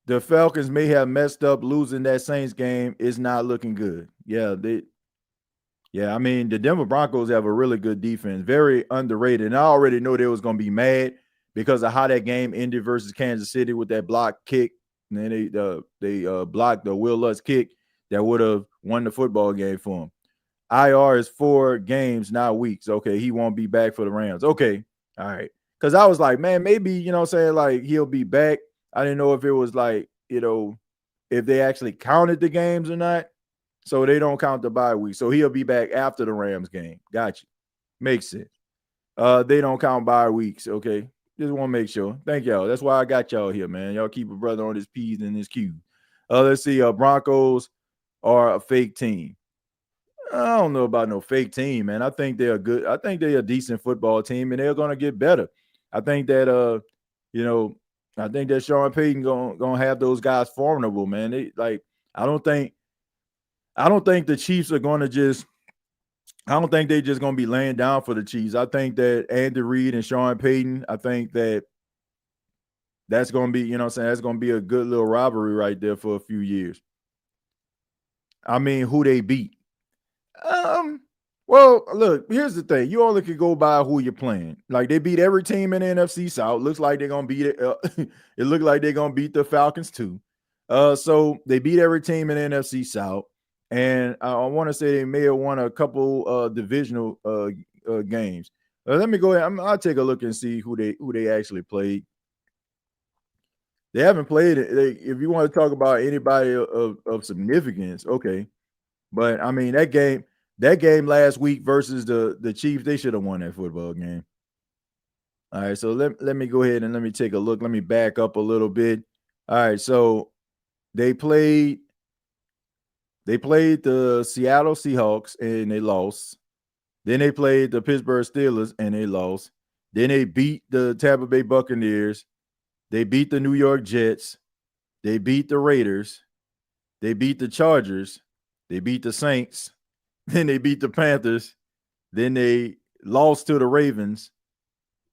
the Falcons may have messed up losing that Saints game. It's not looking good. I mean, the Denver Broncos have a really good defense, very underrated. And I already know they was going to be mad because of how that game ended versus Kansas City with that block kick. And then they blocked the Will Lutz kick that would have won the football game for them. IR is 4 games, not weeks. Okay, he won't be back for the Rams. Okay, all right. Because I was like, man, maybe, you know what I'm saying, like, he'll be back. I didn't know if it was like, you know, if they actually counted the games or not. So they don't count the bye week. So he'll be back after the Rams game. Gotcha. Makes sense. They don't count bye weeks. Okay. Just want to make sure. Thank y'all. That's why I got y'all here, man. Y'all keep a brother on his P's and his Q's. Let's see. Broncos are a fake team. I don't know about no fake team, man. I think they're good. I think they're a decent football team, and they're gonna get better. I think that I think that Sean Payton gonna have those guys formidable, man. I don't think the Chiefs are gonna just. I don't think they're just gonna be laying down for the Chiefs. I think that Andy Reid and Sean Payton. I think that's gonna be, you know what I'm saying, that's gonna be a good little rivalry right there for a few years. I mean, who they beat. Well, look, here's the thing. You only can go by who you're playing. Like, they beat every team in the NFC South. Looks like they're gonna beat it. It looked like they're gonna beat the Falcons too. So they beat every team in the NFC South, and I want to say they may have won a couple divisional games. Let me go ahead. I'll take a look and see who they actually played. They haven't played it. If you want to talk about anybody of significance, okay. But I mean, that game last week versus the Chiefs, they should have won that football game. All right, so let me go ahead and let me take a look. Let me back up a little bit. All right, so they played the Seattle Seahawks and they lost. Then they played the Pittsburgh Steelers and they lost. Then they beat the Tampa Bay Buccaneers. They beat the New York Jets. They beat the Raiders. They beat the Chargers. They beat the Saints. Then they beat the Panthers. Then they lost to the Ravens.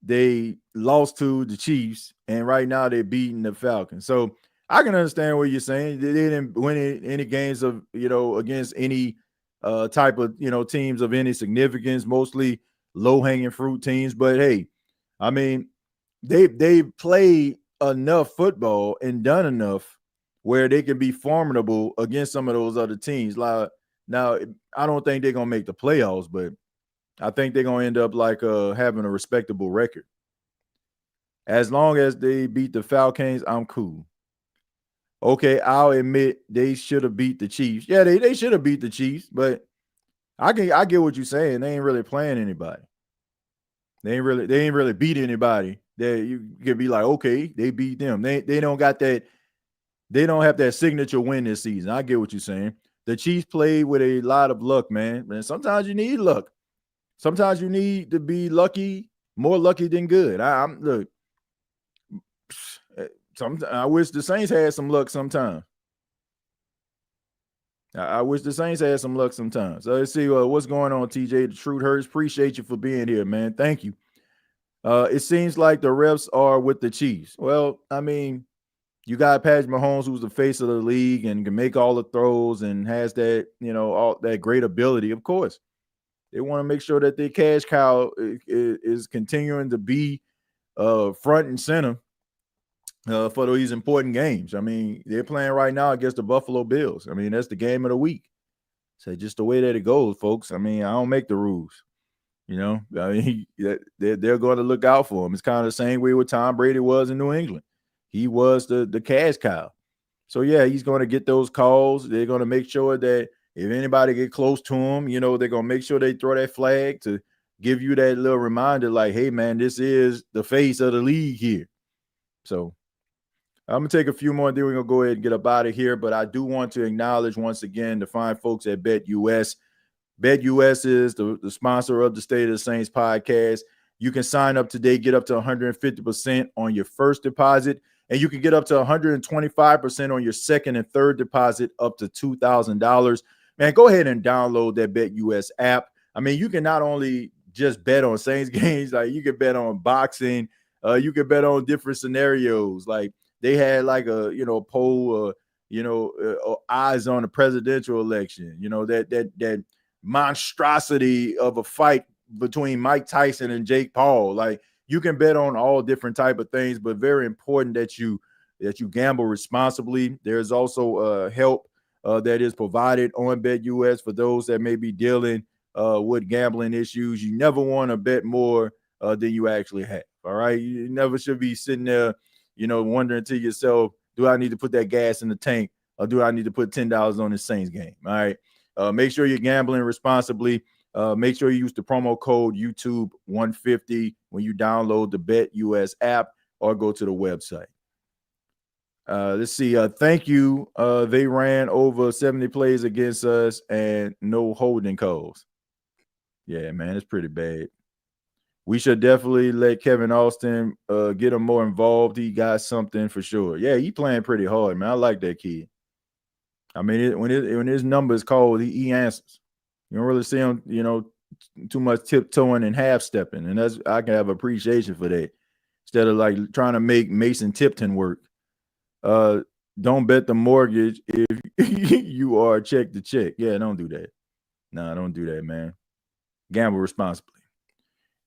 They lost to the Chiefs. And right now they're beating the Falcons. So I can understand what you're saying. They didn't win any games of, against any type of, teams of any significance, mostly low-hanging fruit teams. But hey, I mean, they played enough football and done enough where they can be formidable against some of those other teams. Like, now, I don't think they're gonna make the playoffs, but I think they're gonna end up like having a respectable record. As long as they beat the Falcons, I'm cool. Okay, I'll admit they should have beat the Chiefs. Yeah, they should have beat the Chiefs, but I get what you're saying. They ain't really playing anybody. They ain't really beat anybody that you can be like, okay, they beat them. They don't got that. They don't have that signature win this season. I get what you're saying. The Chiefs played with a lot of luck, man. And sometimes you need luck. Sometimes you need to be lucky, more lucky than good. Look. I wish the Saints had some luck sometimes. I wish the Saints had some luck sometimes. So let's see what's going on, TJ. The Truth Hurts. Appreciate you for being here, man. Thank you. It seems like the refs are with the Chiefs. Well, I mean, you got Patrick Mahomes, who's the face of the league and can make all the throws and has that, all that great ability. Of course, they want to make sure that their cash cow is continuing to be front and center for these important games. I mean, they're playing right now against the Buffalo Bills. I mean, that's the game of the week. So just the way that it goes, folks. I mean, I don't make the rules. I mean, they're going to look out for him. It's kind of the same way with Tom Brady was in New England. He was the cash cow. So, yeah, he's going to get those calls. They're going to make sure that if anybody get close to him, they're going to make sure they throw that flag to give you that little reminder like, hey, man, this is the face of the league here. So I'm going to take a few more, then we're going to go ahead and get up out of here. But I do want to acknowledge once again the fine folks at BetUS. BetUS is the sponsor of the State of the Saints podcast. You can sign up today, get up to 150% on your first deposit, and you can get up to 125% on your second and third deposit up to $2,000. Man, go ahead and download that BetUS app. I mean, you can not only just bet on Saints games, like you can bet on boxing, you can bet on different scenarios. Like they had like a poll, eyes on the presidential election. That monstrosity of a fight between Mike Tyson and Jake Paul. Like, you can bet on all different type of things, but very important that you gamble responsibly. There's also help that is provided on BetUS for those that may be dealing with gambling issues. You never want to bet more than you actually have. All right. You never should be sitting there, wondering to yourself, do I need to put that gas in the tank, or do I need to put $10 on this Saints game? All right. Make sure you're gambling responsibly. Make sure you use the promo code YouTube150 when you download the BetUS app or go to the website. Let's see. Thank you. They ran over 70 plays against us and no holding calls. Yeah, man, it's pretty bad. We should definitely let Kevin Austin get him more involved. He got something for sure. Yeah, he playing pretty hard, man. I like that kid. I mean, when his number is called, he answers. You don't really see him, too much tiptoeing and half stepping, and I can have appreciation for that instead of like trying to make Mason Tipton work. Don't bet the mortgage if you are check to check. Yeah, don't do that. Nah, don't do that, man. Gamble responsibly.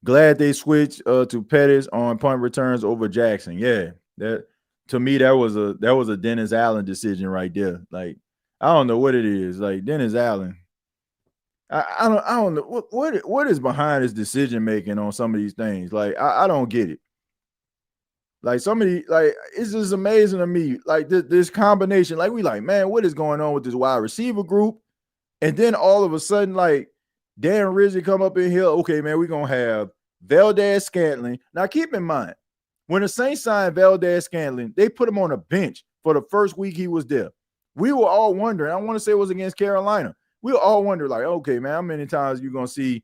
Glad they switched to Pettis on punt returns over Jackson. Yeah, that to me that was a Dennis Allen decision right there. Like, I don't know what it is. Like, Dennis Allen, I don't know what is behind his decision making on some of these things. Like, I don't get it. Like, somebody, like, it's just amazing to me. Like, this combination, like, we like, man, what is going on with this wide receiver group? And then all of a sudden, like, Dan Rizzy come up in here. Okay, man, we're going to have Valdez-Scantling. Now, keep in mind, when the Saints signed Valdez-Scantling, they put him on a bench for the first week he was there. We were all wondering, I want to say it was against Carolina. We were all wondering, like, okay, man, how many times you going to see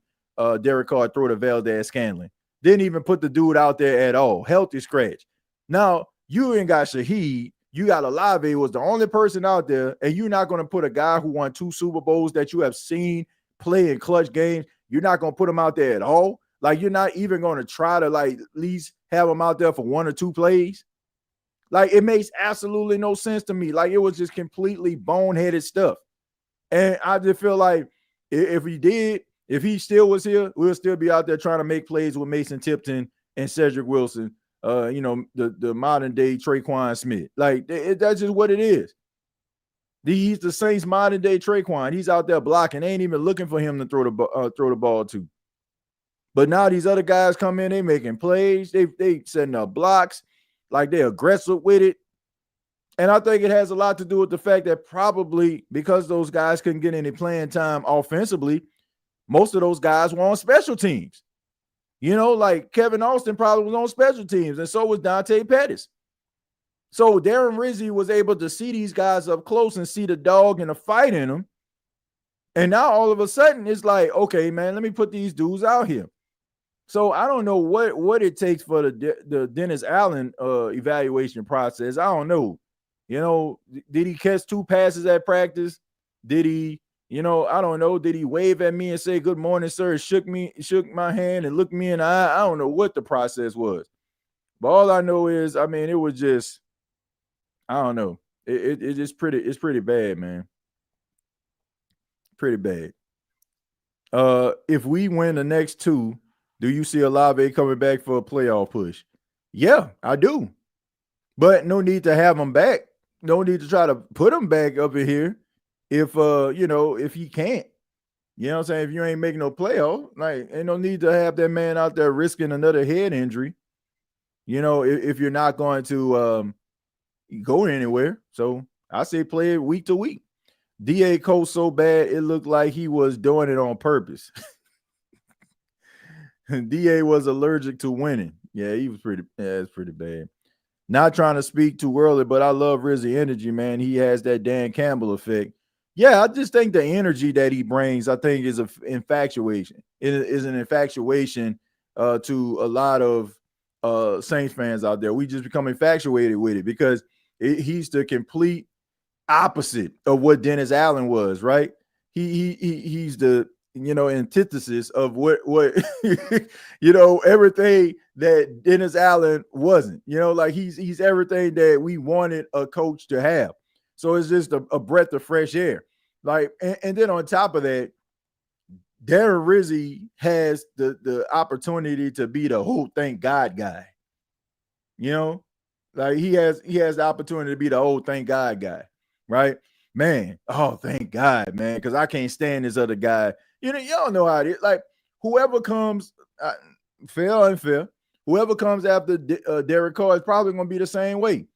Derek Carr throw to Valdez-Scantling? Didn't even put the dude out there at all. Healthy scratch. Now, you ain't got Shaheed. You got Olave, was the only person out there, and you're not going to put a guy who won 2 Super Bowls that you have seen play in clutch games. You're not going to put him out there at all. Like, you're not even going to try to, like, at least have him out there for 1 or 2 plays. Like, it makes absolutely no sense to me. Like, it was just completely boneheaded stuff. And I just feel like if he still was here, we'll still be out there trying to make plays with Mason Tipton and Cedric Wilson, the modern day Traquan Smith. Like, that's just what it is. He's the Saints modern day Traquan. He's out there blocking. They ain't even looking for him to throw the ball to. But now these other guys come in, they making plays, they setting up blocks, like they're aggressive with it. And I think it has a lot to do with the fact that probably because those guys couldn't get any playing time offensively, most of those guys were on special teams. Like Kevin Austin probably was on special teams, and so was Dante Pettis. So Darren Rizzy was able to see these guys up close and see the dog and the fight in them. And now all of a sudden it's like, okay, man, let me put these dudes out here. So I don't know what it takes for the Dennis Allen evaluation process. I don't know. Did he catch 2 passes at practice? Did he, I don't know. Did he wave at me and say, good morning, sir? Shook my hand and looked me in the eye. I don't know what the process was. But all I know is, I mean, it was just, I don't know. It's pretty bad, man. Pretty bad. If we win the next 2, do you see Olave coming back for a playoff push? Yeah, I do. But no need to have him back. No need to try to put him back up in here if he can't. You know what I'm saying? If you ain't making no playoff, like, ain't no need to have that man out there risking another head injury. If you're not going to go anywhere. So I say play it week to week. DA coach so bad it looked like he was doing it on purpose. DA was allergic to winning. Yeah, it's pretty bad. Not trying to speak too early, but I love Rizzy energy, man. He has that Dan Campbell effect. Yeah, I just think the energy that he brings, I think, is an infatuation. It is an infatuation to a lot of Saints fans out there. We just become infatuated with it because he's the complete opposite of what Dennis Allen was, right? He's the antithesis of what everything that Dennis Allen wasn't. Like he's everything that we wanted a coach to have. So it's just a breath of fresh air. Like, and then on top of that, Darren Rizzy has the opportunity to be the whole thank God guy. Like he has the opportunity to be the whole thank God guy, right? Man, oh thank God, man, because I can't stand this other guy. Y'all know how it is. Like whoever comes, fair or unfair, whoever comes after Derek Carr is probably going to be the same way.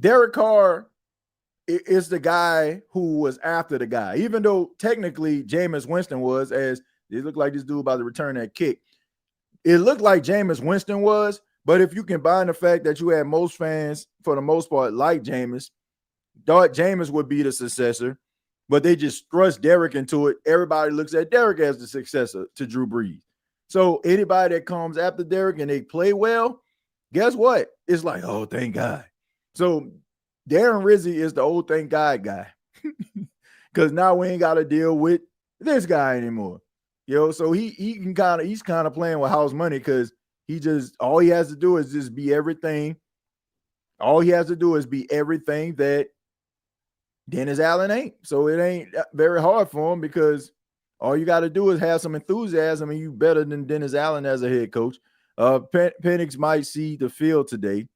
Derek Carr is the guy who was after the guy, even though technically Jameis Winston was, as it looked like this dude about to return that kick. It looked like Jameis Winston was, but if you combine the fact that you had most fans, for the most part, like Jameis, thought Jameis would be the successor, but they just thrust Derek into it. Everybody looks at Derek as the successor to Drew Brees. So anybody that comes after Derek and they play well, guess what? It's like, oh, thank God. So Darren Rizzy is the old thank God guy. Because now we ain't got to deal with this guy anymore. So he's kind of playing with house money because all he has to do is just be everything. All he has to do is be everything that Dennis Allen ain't. So it ain't very hard for him because all you got to do is have some enthusiasm and you better than Dennis Allen as a head coach. Penix might see the field today.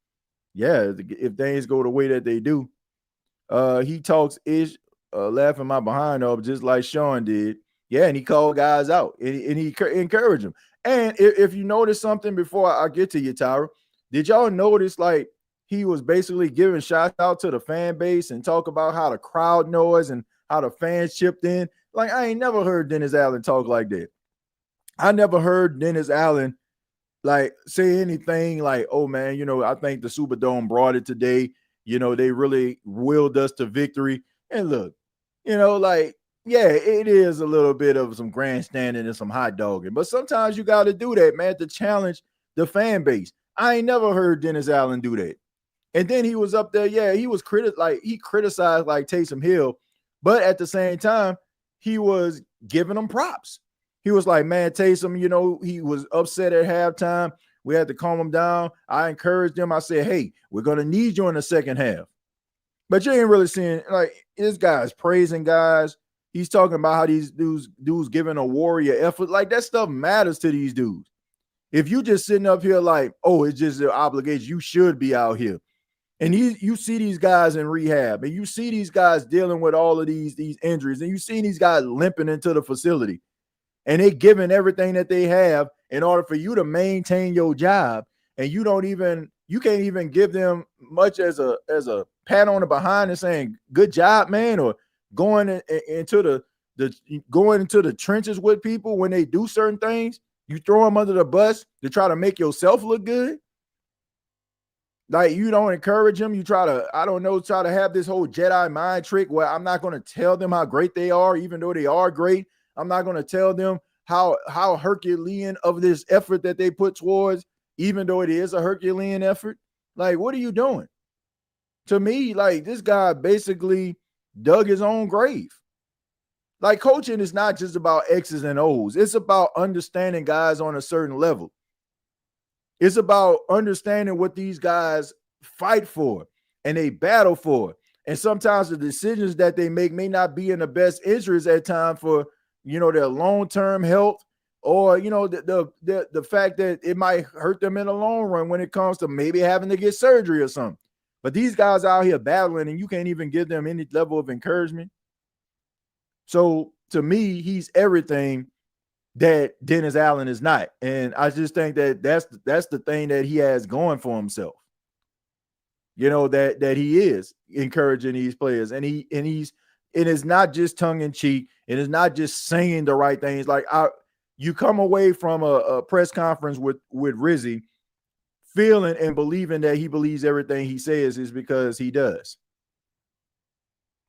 Yeah, if things go the way that they do. He talks ish, laughing my behind up just like Sean did. Yeah, and he called guys out and he encouraged them. And if you notice something before I get to you, Tyra, did y'all notice like he was basically giving shout out to the fan base and talk about how the crowd noise and how the fans chipped in? Like I ain't never heard Dennis Allen talk like that. I never heard Dennis Allen like say anything like, oh man, I think the Superdome brought it today. They really willed us to victory. And look, like, yeah, it is a little bit of some grandstanding and some hot dogging, but sometimes you got to do that, man, to challenge the fan base. I ain't never heard Dennis Allen do that. And then he was up there. Yeah, he was he criticized like Taysom Hill, but at the same time, he was giving them props. He was like, man, Taysom, he was upset at halftime. We had to calm him down. I encouraged him. I said, hey, we're going to need you in the second half. But you ain't really seeing, like, this guy's praising guys. He's talking about how these dudes giving a warrior effort. Like, that stuff matters to these dudes. If you just sitting up here like, oh, it's just an obligation, you should be out here. And you see these guys in rehab, and you see these guys dealing with all of these injuries, and you see these guys limping into the facility. And they giving everything that they have in order for you to maintain your job. And you can't even give them much as a pat on the behind and saying, good job, man, or going into the trenches with people when they do certain things. You throw them under the bus to try to make yourself look good. Like you don't encourage them. You try to have this whole Jedi mind trick where I'm not going to tell them how great they are, even though they are great. I'm not going to tell them how Herculean of this effort that they put towards, even though it is a Herculean effort. Like, what are you doing? To me, like, this guy basically dug his own grave. Like, coaching is not just about X's and O's. It's about understanding guys on a certain level. It's about understanding what these guys fight for and they battle for. And sometimes the decisions that they make may not be in the best interest at time for, their long-term health or, the fact that it might hurt them in the long run when it comes to maybe having to get surgery or something. But these guys out here battling and you can't even give them any level of encouragement. So to me, he's everything that Dennis Allen is not. And I just think that that's the thing that he has going for himself. That he is encouraging these players and it is not just tongue in cheek. It is not just saying the right things. Like you come away from a press conference with Rizzy feeling and believing that he believes everything he says is because he does.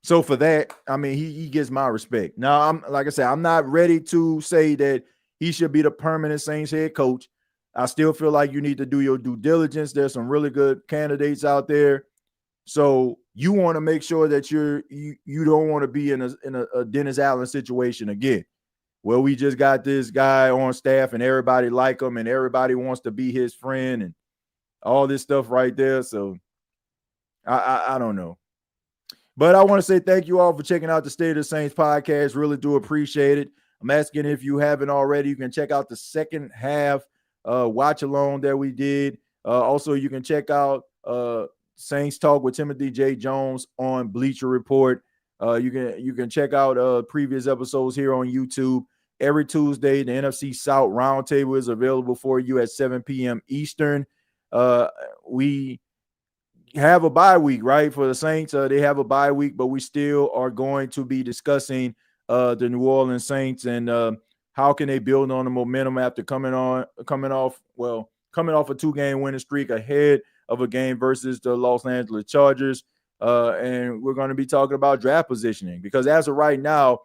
So for that, I mean, he gets my respect. Now, I'm not ready to say that he should be the permanent Saints head coach. I still feel like you need to do your due diligence. There's some really good candidates out there. So you want to make sure that you don't want to be in a Dennis Allen situation again. well, we just got this guy on staff and everybody like him and everybody wants to be his friend and all this stuff right there. So I don't know. But I want to say thank you all for checking out the State of the Saints podcast. Really do appreciate it. I'm asking if you haven't already, you can check out the second half watch along that we did. Also, you can check out Saints Talk with Timothy J. Jones on Bleacher Report. You can check out previous episodes here on YouTube. Every Tuesday, the NFC South Roundtable is available for you at 7 p.m. Eastern. We have a bye week, right? For the Saints, they have a bye week, but we still are going to be discussing the New Orleans Saints and how can they build on the momentum after coming off a 2-game winning streak ahead of a game versus the Los Angeles Chargers. And we're going to be talking about draft positioning because as of right now,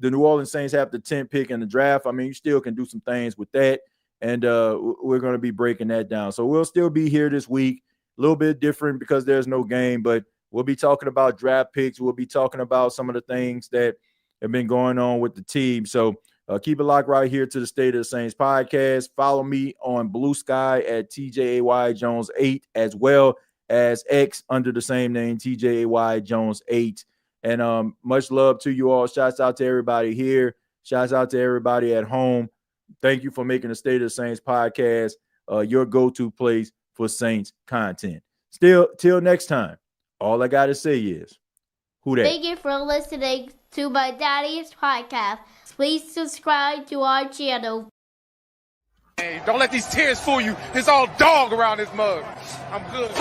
the New Orleans Saints have the 10th pick in the draft. I mean, you still can do some things with that. And we're going to be breaking that down. So we'll still be here this week. A little bit different because there's no game, but we'll be talking about draft picks. We'll be talking about some of the things that have been going on with the team. So keep it locked right here to the State of the Saints podcast. Follow me on Blue Sky at TJAY Jones 8 as well as X under the same name, TJAY Jones 8. And much love to you all. Shouts out to everybody here. Shouts out to everybody at home. Thank you for making the State of the Saints podcast your go-to place for Saints content. Still, till next time, all I got to say is, who dat? Thank you for listening to my daddy's podcast. Please subscribe to our channel. Hey, don't let these tears fool you. It's all dog around this mug. I'm good.